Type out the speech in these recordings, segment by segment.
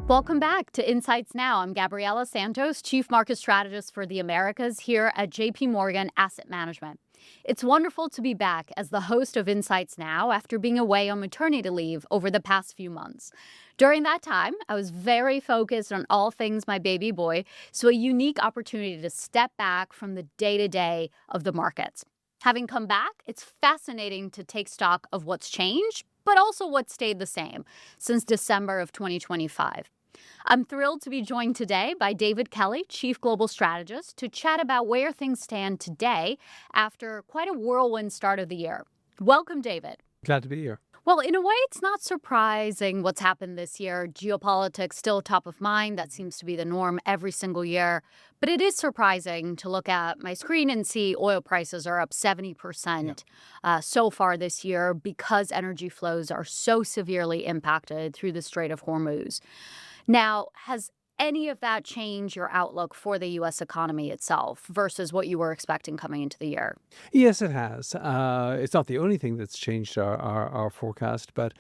Welcome back to Insights Now. I'm Gabriela Santos, Chief Market Strategist for the Americas here at JP Morgan Asset Management. It's wonderful to be back as the host of Insights Now after being away on maternity leave over the past few months. During that time, I was very focused on all things my baby boy, so a unique opportunity to step back from the day-to-day of the markets. Having come back, it's fascinating to take stock of what's changed, but also what stayed the same since December of 2025. I'm thrilled to be joined today by David Kelly, Chief Global Strategist, to chat about where things stand today after quite a whirlwind start of the year. Welcome, David. Glad to be here. Well, in a way, it's not surprising what's happened this year. Geopolitics still top of mind. That seems to be the norm every single year. But it is surprising to look at my screen and see oil prices are up 70% so far this year because energy flows are so severely impacted through the Strait of Hormuz. Now, has any of that changed your outlook for the U.S. economy itself versus what you were expecting coming into the year? Yes, it has. It's not the only thing that's changed our forecast, but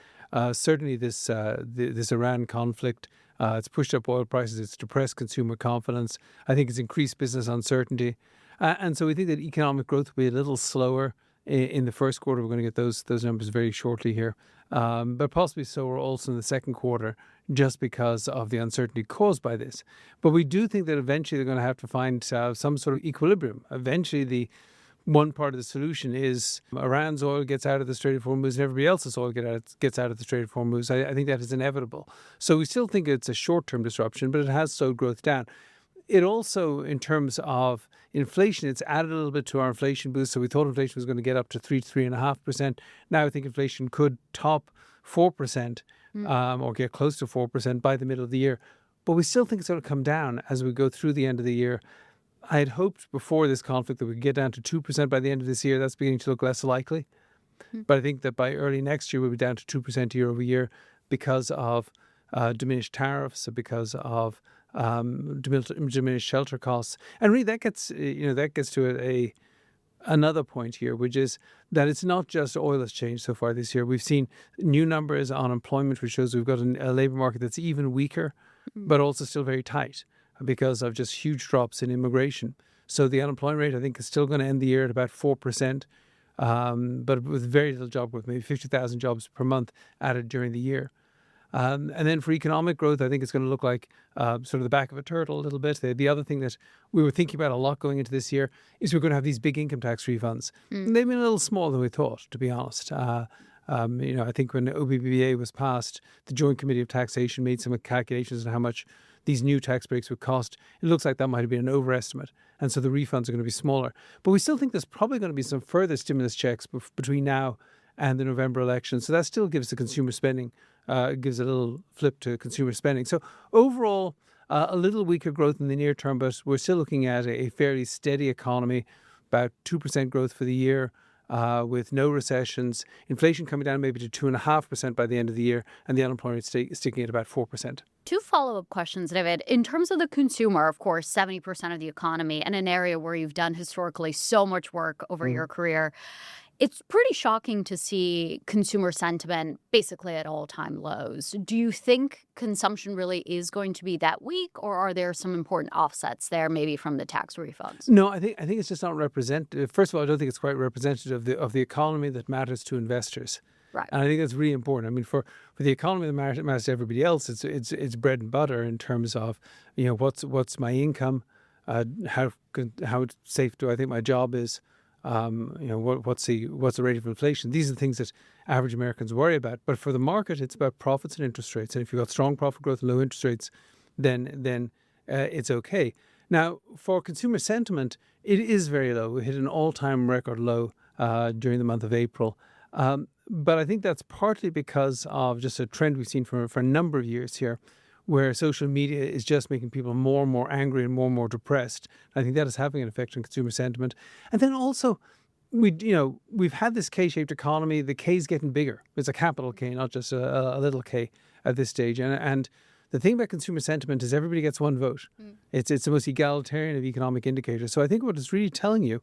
certainly this Iran conflict, it's pushed up oil prices, it's depressed consumer confidence. I think it's increased business uncertainty. And so we think that economic growth will be a little slower in the first quarter. We're going to get those numbers very shortly here. But possibly slower also in the second quarter, just because of the uncertainty caused by this. But we do think that eventually they're going to have to find some sort of equilibrium. Eventually, the one part of the solution is Iran's oil gets out of the Strait of Hormuz and everybody else's oil gets out of the Strait of Hormuz. I think that is inevitable. So we still think it's a short-term disruption, but it has slowed growth down. It also, in terms of inflation, it's added a little bit to our inflation boost. So we thought inflation was going to get up to 3.5%. Now I think inflation could top 4%. Or get close to 4% by the middle of the year. But we still think it's going to come down as we go through the end of the year. I had hoped before this conflict that we could get down to 2% by the end of this year. That's beginning to look less likely. But I think that by early next year, we'll be down to 2% year over year because of diminished tariffs, because of diminished shelter costs. And really that gets to another point here, which is that it's not just oil that's changed so far this year. We've seen new numbers on employment, which shows we've got a labour market that's even weaker, but also still very tight because of just huge drops in immigration. So the unemployment rate, I think, is still going to end the year at about 4%, but with very little job growth, maybe 50,000 jobs per month added during the year. And then for economic growth, I think it's going to look like sort of the back of a turtle a little bit. The other thing that we were thinking about a lot going into this year is we're going to have these big income tax refunds. And they've been a little smaller than we thought, to be honest. I think when OBBBA was passed, the Joint Committee of Taxation made some calculations on how much these new tax breaks would cost. It looks like that might have been an overestimate. And so the refunds are going to be smaller. But we still think there's probably going to be some further stimulus checks between now and the November election. So that still gives the consumer spending gives a little flip to consumer spending. So overall, a little weaker growth in the near term, but we're still looking at a fairly steady economy, about 2% growth for the year with no recessions, inflation coming down maybe to 2.5% by the end of the year, and the unemployment rate sticking at about 4%. Two follow-up questions, David. In terms of the consumer, of course, 70% of the economy and an area where you've done historically so much work over your career, it's pretty shocking to see consumer sentiment basically at all-time lows. Do you think consumption really is going to be that weak, or are there some important offsets there, maybe from the tax refunds? No, I think it's just not representative. First of all, I don't think it's quite representative of the economy that matters to investors. Right. And I think that's really important. I mean, for the economy that matters to everybody else, it's bread and butter in terms of, what's my income, how safe do I think my job is. What's the rate of inflation? These are the things that average Americans worry about. But for the market, it's about profits and interest rates. And if you've got strong profit growth and low interest rates, then it's okay. Now, for consumer sentiment, it is very low. We hit an all-time record low during the month of April. But I think that's partly because of just a trend we've seen for a number of years here, where social media is just making people more and more angry and more depressed. I think that is having an effect on consumer sentiment. And then also, we've had this K-shaped economy. The K is getting bigger. It's a capital K, not just a little K at this stage. And the thing about consumer sentiment is everybody gets one vote. It's the most egalitarian of economic indicators. So I think what it's really telling you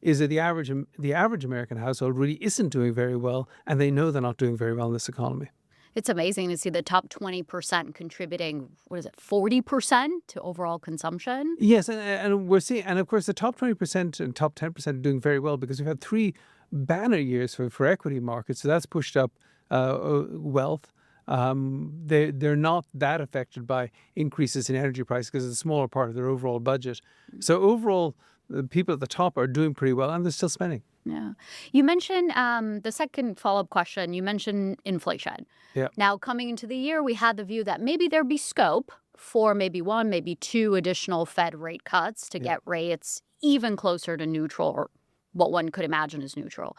is that the average American household really isn't doing very well, and they know they're not doing very well in this economy. It's amazing to see the top 20% contributing, 40% to overall consumption? Yes, and we're seeing, and of course, the top 20% and top 10% are doing very well because we've had three banner years for equity markets. So that's pushed up wealth. They're not that affected by increases in energy prices because it's a smaller part of their overall budget. So overall, the people at the top are doing pretty well and they're still spending. Yeah. You mentioned the second follow-up question, you mentioned inflation. Yeah. Now, coming into the year, we had the view that maybe there'd be scope for maybe one, maybe two additional Fed rate cuts to get rates even closer to neutral, or what one could imagine as neutral.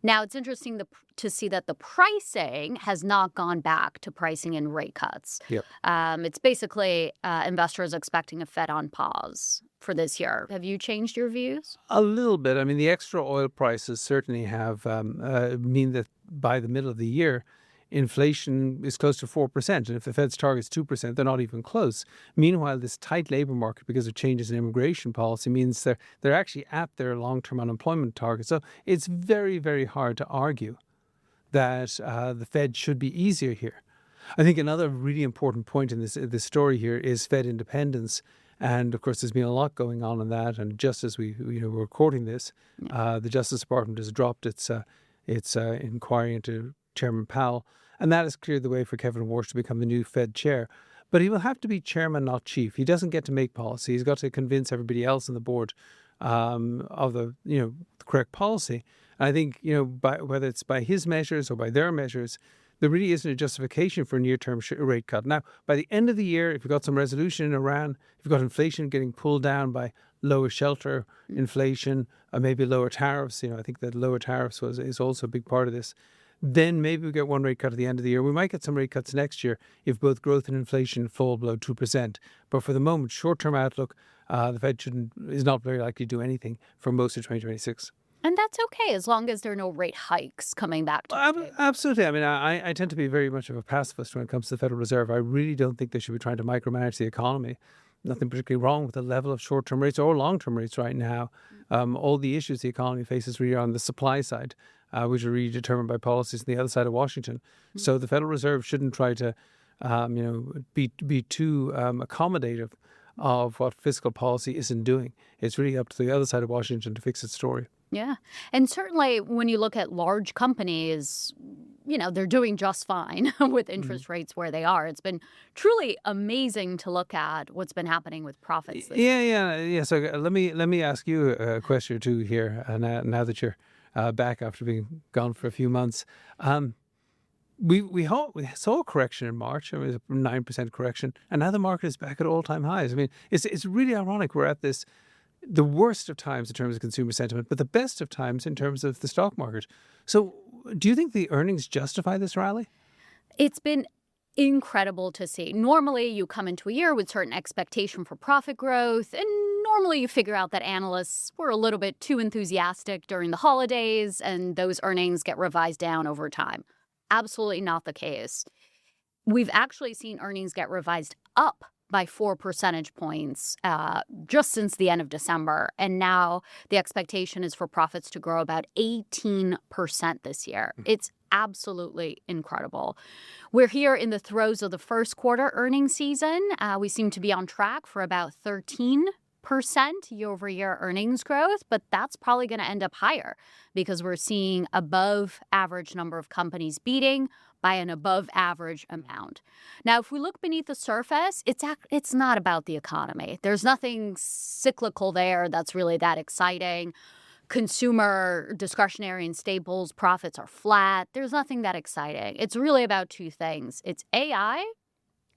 Now, it's interesting to see that the pricing has not gone back to pricing in rate cuts. Yep. It's basically investors expecting a Fed on pause for this year. Have you changed your views? A little bit. I mean, the extra oil prices certainly have mean that by the middle of the year, inflation is close to 4%. And if the Fed's target's 2%, they're not even close. Meanwhile, this tight labor market, because of changes in immigration policy, means they're actually at their long-term unemployment target. So it's very, very hard to argue that the Fed should be easier here. I think another really important point in this story here is Fed independence. And of course, there's been a lot going on that. And just as we're recording this, the Justice Department has dropped its inquiry into Chairman Powell, and that has cleared the way for Kevin Warsh to become the new Fed chair. But he will have to be chairman, not chief. He doesn't get to make policy. He's got to convince everybody else on the board of the correct policy. And I think whether it's by his measures or by their measures, there really isn't a justification for a near-term rate cut. Now, by the end of the year, if you've got some resolution in Iran, if you've got inflation getting pulled down by lower shelter inflation, or maybe lower tariffs, I think that lower tariffs is also a big part of this, then maybe we get one rate cut at the end of the year. We might get some rate cuts next year if both growth and inflation fall below 2%. But for the moment, short-term outlook, the Fed is not very likely to do anything for most of 2026. And that's okay as long as there are no rate hikes coming back to the table. Absolutely. I mean, I tend to be very much of a pacifist when it comes to the Federal Reserve. I really don't think they should be trying to micromanage the economy. Nothing particularly wrong with the level of short-term rates or long-term rates right now. All the issues the economy faces really are on the supply side, which are really determined by policies on the other side of Washington. So the Federal Reserve shouldn't try to, be too accommodative of what fiscal policy isn't doing. It's really up to the other side of Washington to fix its story. Yeah. And certainly when you look at large companies, they're doing just fine with interest rates where they are. It's been truly amazing to look at what's been happening with profits. Yeah. So let me ask you a question or two here. Now that you're back after being gone for a few months, we saw a correction in March. I mean, it was a 9% correction, and now the market is back at all-time highs. I mean, it's really ironic. We're at the worst of times in terms of consumer sentiment, but the best of times in terms of the stock market. So do you think the earnings justify this rally? It's been incredible to see. Normally, you come into a year with certain expectation for profit growth, and normally you figure out that analysts were a little bit too enthusiastic during the holidays, and those earnings get revised down over time. Absolutely not the case. We've actually seen earnings get revised up by 4 percentage points just since the end of December. And now the expectation is for profits to grow about 18% this year. It's absolutely incredible. We're here in the throes of the first quarter earnings season. We seem to be on track for about 13% year-over-year earnings growth, but that's probably going to end up higher because we're seeing above average number of companies beating by an above average amount. Now, if we look beneath the surface, it's not about the economy. There's nothing cyclical there that's really that exciting. Consumer discretionary and staples profits are flat. There's nothing that exciting. It's really about two things. It's AI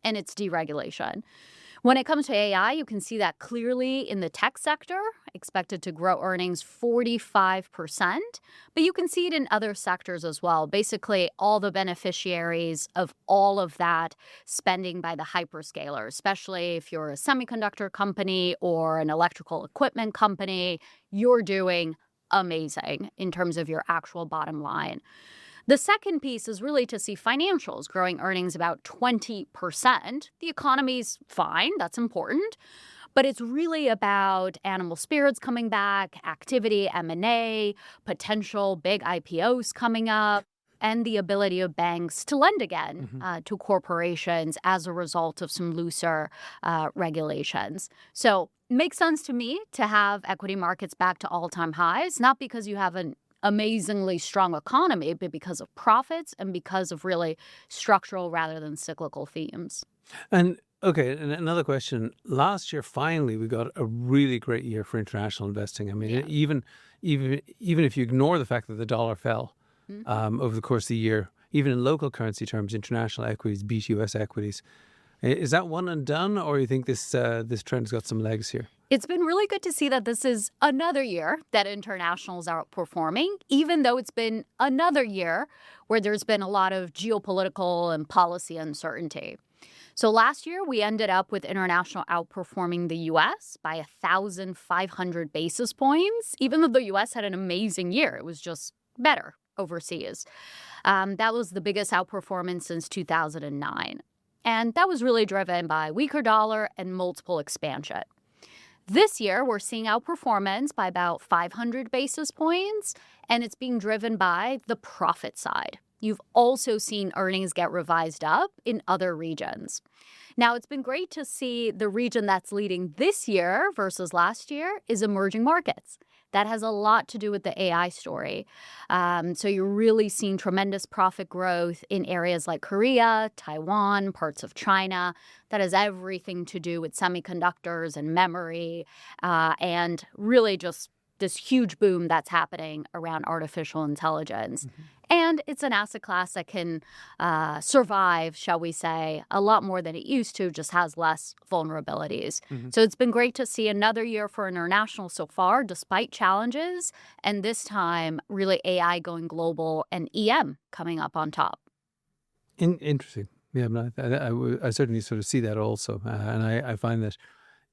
and it's deregulation. When it comes to AI, you can see that clearly in the tech sector, expected to grow earnings 45%, but you can see it in other sectors as well. Basically, all the beneficiaries of all of that spending by the hyperscalers, especially if you're a semiconductor company or an electrical equipment company, you're doing amazing in terms of your actual bottom line. The second piece is really to see financials growing earnings about 20%. The economy's fine, that's important, but it's really about animal spirits coming back, activity, M&A, potential big IPOs coming up. and the ability of banks to lend again to corporations as a result of some looser regulations. So it makes sense to me to have equity markets back to all-time highs, not because you have an amazingly strong economy, but because of profits and because of really structural rather than cyclical themes. And okay, and another question. Last year, finally, we got a really great year for international investing. I mean, Yeah. even if you ignore the fact that the dollar fell over the course of the year, even in local currency terms, international equities beat U.S. equities. Is that one and done, or you think this trend's got some legs here? It's been really good to see that this is another year that internationals are outperforming, even though it's been another year where there's been a lot of geopolitical and policy uncertainty. So last year, we ended up with international outperforming the U.S. by 1,500 basis points, even though the U.S. had an amazing year. It was just better overseas. That was the biggest outperformance since 2009. And that was really driven by weaker dollar and multiple expansion. This year, we're seeing outperformance by about 500 basis points, and it's being driven by the profit side. You've also seen earnings get revised up in other regions. Now, it's been great to see the region that's leading this year versus last year is emerging markets. That has a lot to do with the AI story. So you're really seeing tremendous profit growth in areas like Korea, Taiwan, parts of China. That has everything to do with semiconductors and memory, and really just this huge boom that's happening around artificial intelligence. And it's an asset class that can survive, shall we say, a lot more than it used to, just has less vulnerabilities. So it's been great to see another year for international so far, despite challenges, and this time really AI going global and EM coming up on top. Interesting. Yeah, I certainly sort of see that also. And I find that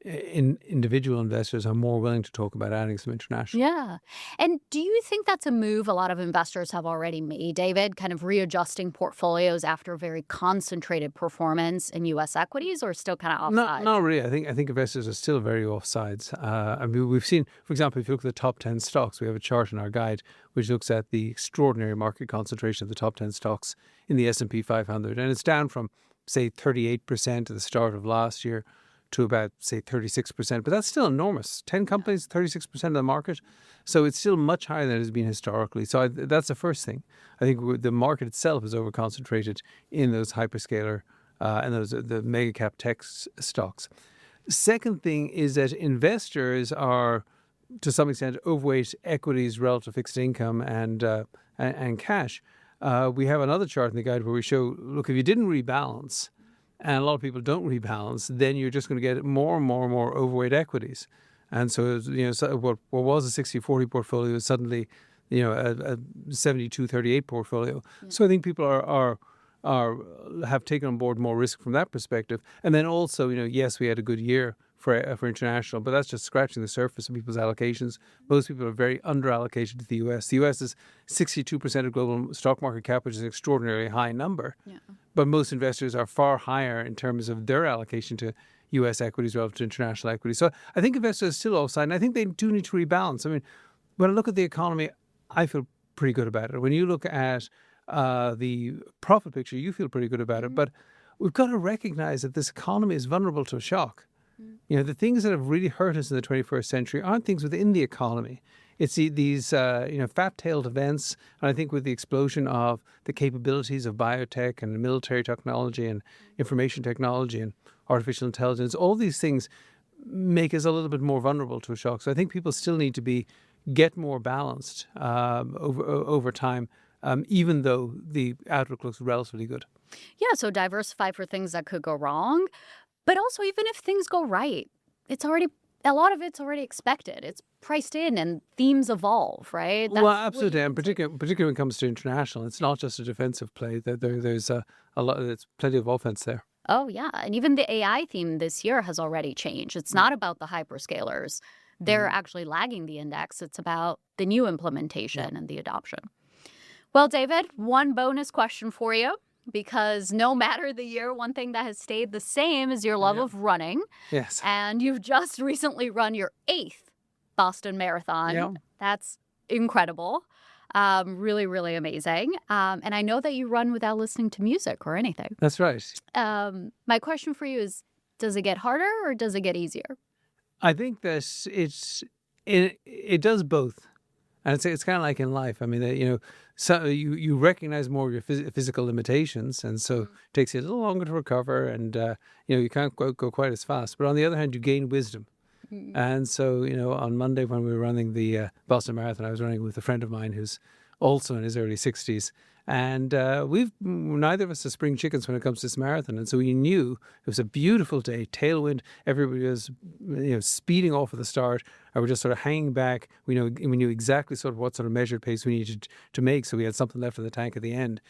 individual investors are more willing to talk about adding some international. Yeah. And do you think that's a move a lot of investors have already made, David, kind of readjusting portfolios after very concentrated performance in U.S. equities, or still kind of offside? Not really. I think investors are still very offsides. I mean, we've seen, for example, if you look at the top 10 stocks, we have a chart in our guide which looks at the extraordinary market concentration of the top 10 stocks in the S&P 500. And it's down from, say, 38% at the start of last year to about, say, 36%. But that's still enormous. 10 companies, 36% of the market. So it's still much higher than it has been historically. So that's the first thing. I think the market itself is overconcentrated in those hyperscaler and the mega cap tech stocks. Second thing is that investors are, to some extent, overweight equities relative to fixed income and cash. We have another chart in the guide where we show, look, if you didn't rebalance, and a lot of people don't rebalance, then you're just going to get more and more and more overweight equities. And so, what was a 60-40 portfolio is suddenly, a 72-38 portfolio. Yeah. So I think people have taken on board more risk from that perspective. And then also, yes, we had a good year for international, but that's just scratching the surface of people's allocations. Most people are very under-allocated to the U.S. The U.S. is 62% of global stock market cap, which is an extraordinarily high number. Yeah. But most investors are far higher in terms of their allocation to U.S. equities relative to international equities. So I think investors are still offside, and I think they do need to rebalance. I mean, when I look at the economy, I feel pretty good about it. When you look at the profit picture, you feel pretty good about it. But we've got to recognize that this economy is vulnerable to a shock. The things that have really hurt us in the 21st century aren't things within the economy. It's these fat-tailed events. And I think with the explosion of the capabilities of biotech and military technology and information technology and artificial intelligence, all these things make us a little bit more vulnerable to a shock. So I think people still need to get more balanced over time, even though the outlook looks relatively good. Yeah, so diversify for things that could go wrong. But also, even if things go right, a lot of it's already expected. It's priced in and themes evolve, right? Well, absolutely. And particularly when it comes to international, it's not just a defensive play. There's there's plenty of offense there. Oh, yeah. And even the AI theme this year has already changed. It's not about the hyperscalers. They're actually lagging the index. It's about the new implementation and the adoption. Well, David, one bonus question for you. Because no matter the year, one thing that has stayed the same is your love of running. Yes. And you've just recently run your 8th Boston Marathon. Yeah. That's incredible. Really, really amazing. And I know that you run without listening to music or anything. That's right. My question for you is, does it get harder or does it get easier? I think that it does both. And it's kind of like in life. I mean, so you recognize more of your physical limitations, and so it takes you a little longer to recover, and you can't go quite as fast. But on the other hand, you gain wisdom. And so, on Monday when we were running the Boston Marathon, I was running with a friend of mine who's also in his early 60s. And neither of us are spring chickens when it comes to this marathon. And so we knew it was a beautiful day, tailwind. Everybody was, speeding off at the start. I were just sort of hanging back. We knew exactly sort of what sort of measured pace we needed to make, so we had something left in the tank at the end.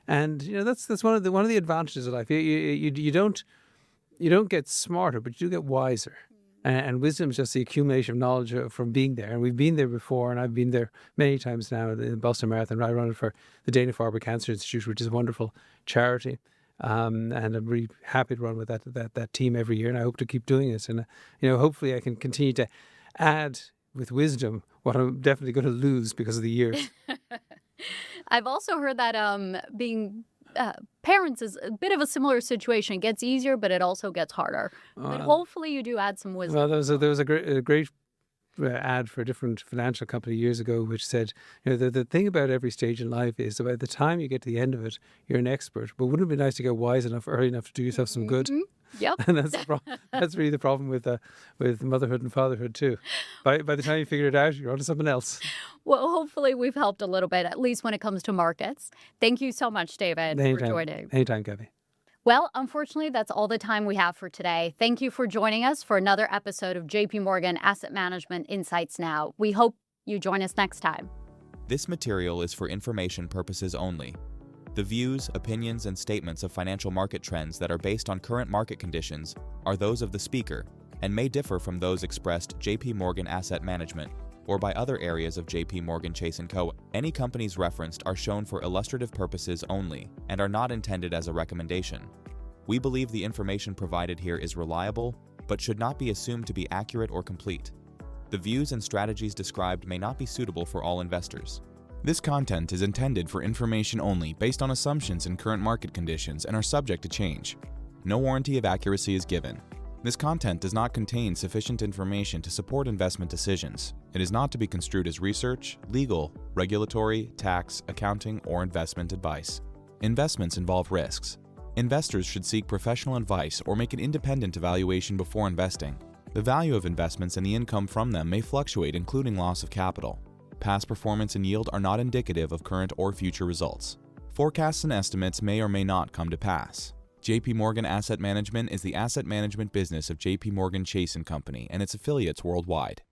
And that's one of the advantages of life. You don't get smarter, but you do get wiser. And wisdom is just the accumulation of knowledge from being there. And we've been there before, and I've been there many times now. The Boston Marathon, I run it for the Dana-Farber Cancer Institute, which is a wonderful charity. And I'm really happy to run with that team every year, and I hope to keep doing it. And hopefully I can continue to add with wisdom what I'm definitely going to lose because of the years. I've also heard that being parents is a bit of a similar situation. It gets easier, but it also gets harder. But hopefully you do add some wisdom. Well, there was a great ad for a different financial company years ago, which said, the thing about every stage in life is that by the time you get to the end of it, you're an expert. But wouldn't it be nice to get wise enough early enough to do yourself some good? Yep. And that's really the problem with motherhood and fatherhood too. By the time you figure it out, you're on to something else. Well, hopefully we've helped a little bit, at least when it comes to markets. Thank you so much, David, for joining. Anytime, Gabby. Well, unfortunately, that's all the time we have for today. Thank you for joining us for another episode of JP Morgan Asset Management Insights Now. We hope you join us next time. This material is for information purposes only. The views, opinions, and statements of financial market trends that are based on current market conditions are those of the speaker and may differ from those expressed JP Morgan Asset Management or by other areas of JP Morgan Chase & Co. Any companies referenced are shown for illustrative purposes only and are not intended as a recommendation. We believe the information provided here is reliable, but should not be assumed to be accurate or complete. The views and strategies described may not be suitable for all investors. This content is intended for information only based on assumptions in current market conditions and are subject to change. No warranty of accuracy is given. This content does not contain sufficient information to support investment decisions. It is not to be construed as research, legal, regulatory, tax, accounting, or investment advice. Investments involve risks. Investors should seek professional advice or make an independent evaluation before investing. The value of investments and the income from them may fluctuate, including loss of capital. Past performance and yield are not indicative of current or future results. Forecasts and estimates may or may not come to pass. JP Morgan Asset Management is the asset management business of JP Morgan Chase & Company and its affiliates worldwide.